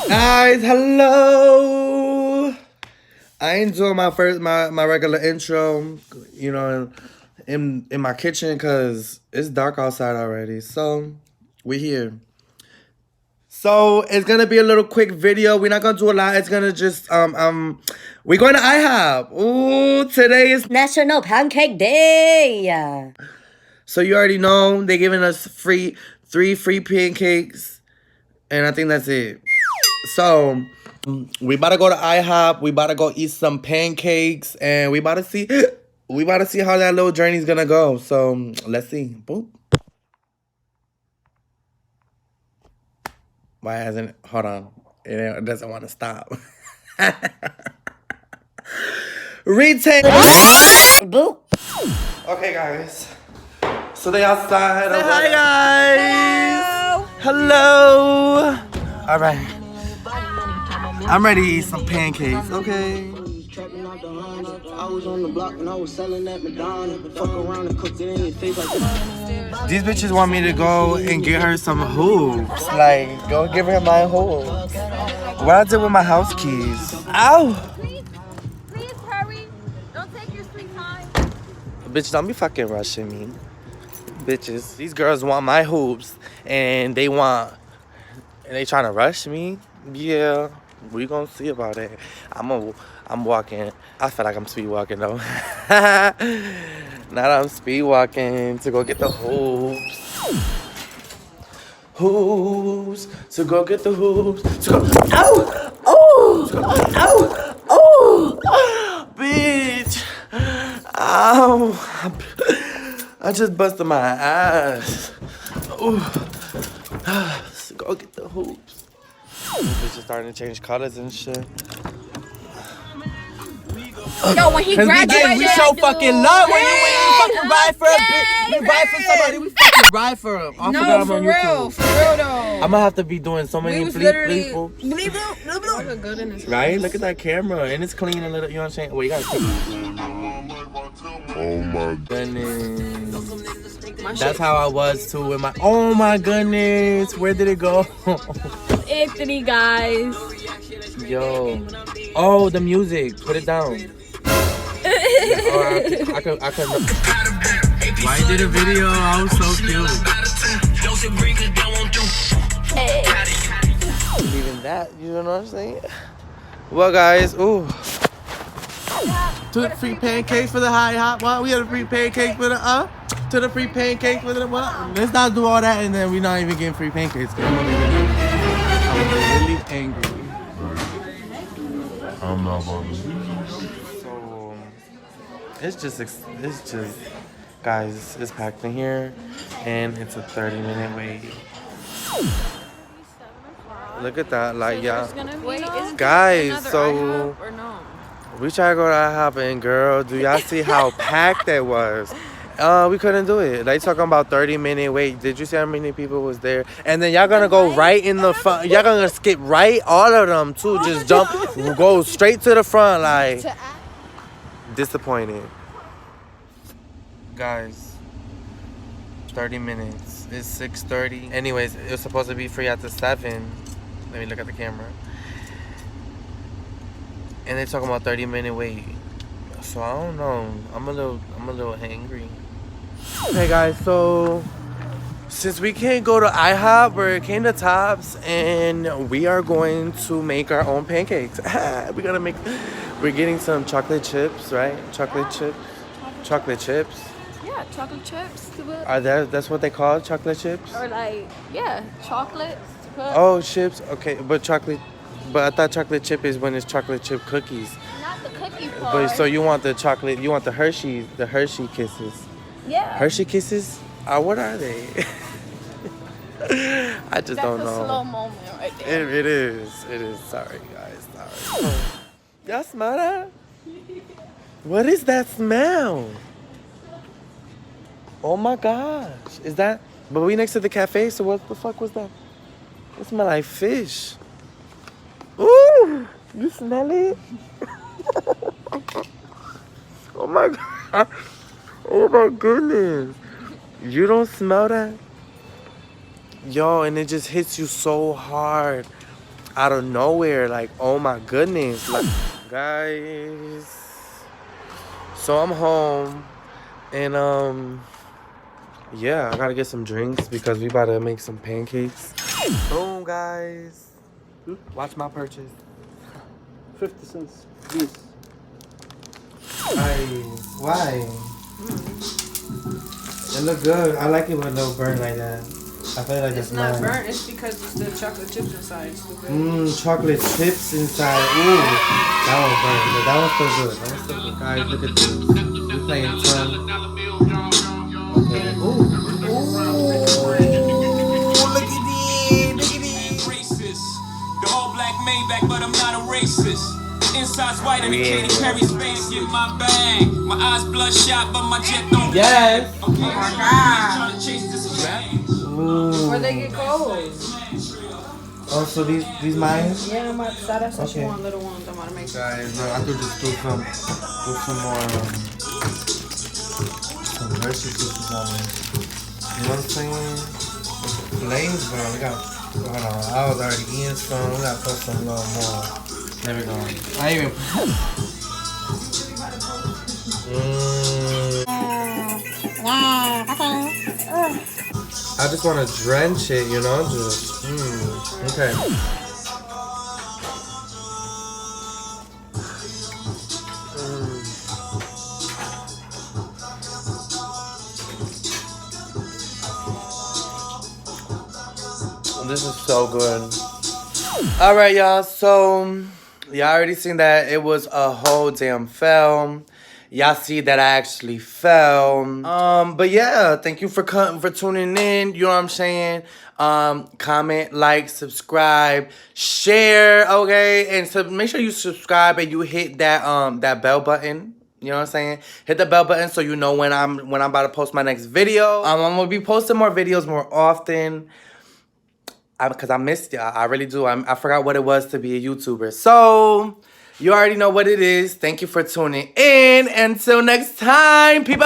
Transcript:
Guys, hello. I ain't doing my regular intro, you know, in my kitchen because it's dark outside already. So we're here. So it's gonna be a little quick video. We're not gonna do a lot. It's gonna just we're going to IHOP. Ooh, today is National Pancake Day. So you already know they giving us three free pancakes, and I think that's it. So we about to go to IHOP. We about to go eat some pancakes, and we about to see how that little journey's gonna go. So let's see. Boop. Why hasn't it? Hold on. It doesn't want to stop. Retail. Boop. Okay, guys. So they outside. Say hi, guys. Hello. All right. I'm ready to eat some pancakes. Okay. These bitches want me to go and get her some hoops. Like, go give her my hoops. What I did with my house keys. Ow! Please hurry. Don't take your sweet time. Bitch, don't be fucking rushing me. Bitches. These girls want my hoops and they trying to rush me. Yeah, we gonna see about it. I'm walking. I feel like I'm speed walking though. Now I'm speed walking to go get the hoops. Hoops to go get the hoops. To go. Ow! Oh! Ow! Oh! Bitch! Ow! I just busted my ass. Ooh. Let's go get the hoops. Bitches starting to change colors and shit. Yo, when he graduated, we so fucking love when you fucking ride for a bitch. You ride for somebody, we fucking ride for him. No, for real though. I'm gonna have to be doing so many bleep. Look good in this. Right? Look at that camera. And it's clean a little, you know what I'm saying? Well, you gotta keep Oh my goodness. That's how I was too with my, oh my goodness. Where did it go? Anthony, guys. Yo. Oh, the music. Put it down. I could. Why did a video? I was so cute. Even that, you know what I'm saying? Well, guys, ooh. To the free pancakes for the IHOP. What? We had a free pancakes for the to the free pancakes for the what? Let's not do all that and then we're not even getting free pancakes. I'm really angry. I'm not bothered. So it's just guys, it's packed in here and it's a 30-minute wait. Look at that, like, yeah. Guys, so we tried to go to IHOP and girl, do y'all see how packed it was? We couldn't do it. They talking about 30-minute wait. Did you see how many people was there? And then y'all gonna go right in the front. Y'all gonna skip right all of them too. Just jump, go straight to the front. Like, disappointed. Guys, 30 minutes. It's 6:30. Anyways, it was supposed to be free after 7. Let me look at the camera. And they're talking about 30-minute wait. So I don't know. I'm a little hangry. Okay, guys. So since we can't go to IHOP, we came to Tops, and we are going to make our own pancakes. We're getting some chocolate chips, right? Chocolate chips. Yeah, chocolate chips. That's what they call chocolate chips? Or like, yeah, chocolates. Oh, chips. Okay, but chocolate. But I thought chocolate chip is when it's chocolate chip cookies. Not the cookie part. But so you want the chocolate? You want the Hershey Kisses? Yeah. Hershey Kisses? What are they? I just don't know. That's a slow moment right there. It is. Sorry, guys. Sorry. Y'all smell that? What is that smell? Oh my gosh. Is that? But we next to the cafe, so what the fuck was that? It smell like fish. Ooh, you smell it? Oh my god. Oh my goodness. You don't smell that? Yo, and it just hits you so hard. out of nowhere. Like, oh my goodness. Like, guys. So I'm home. And, yeah, I gotta get some drinks because we about to make some pancakes. Boom, guys. Watch my purchase. 50 cents. Yes. Why? It look good. I like it with no burn like that. I feel like it's not burnt. It's because it's the chocolate chips inside. Chocolate chips inside. Ooh, that one's burnt. But that one's still good. That one's still good. Guys, look at this. We're playing 10. Okay. Ooh. Look at this. Racist. The all black Maybach, but I'm not a racist. Inside's white and the Katy Perry space. Get my bag. My eyes bloodshot, but my jet don't. Yes. Oh my God. Ooh. Where they get cold. Oh, so these mine? Yeah, my Sada said she want little ones. I'm gonna make sure. Guys, I could just do some more some Hershey kisses on it. You know what I'm saying? Flames, bro. We got. Hold on. I was already eating some. We gotta put some little more. There we go. I even. Yeah, okay. I just want to drench it, you know? Just. Okay. This is so good. All right, y'all. So, y'all already seen that it was a whole damn film. Y'all see that I actually fell. But yeah, thank you for tuning in. You know what I'm saying? Comment, like, subscribe, share, okay? And so make sure you subscribe and you hit that that bell button. You know what I'm saying? Hit the bell button so you know when I'm about to post my next video. I'm gonna be posting more videos more often. Because I missed y'all. I really do. I forgot what it was to be a YouTuber. So, you already know what it is. Thank you for tuning in. Until next time, people.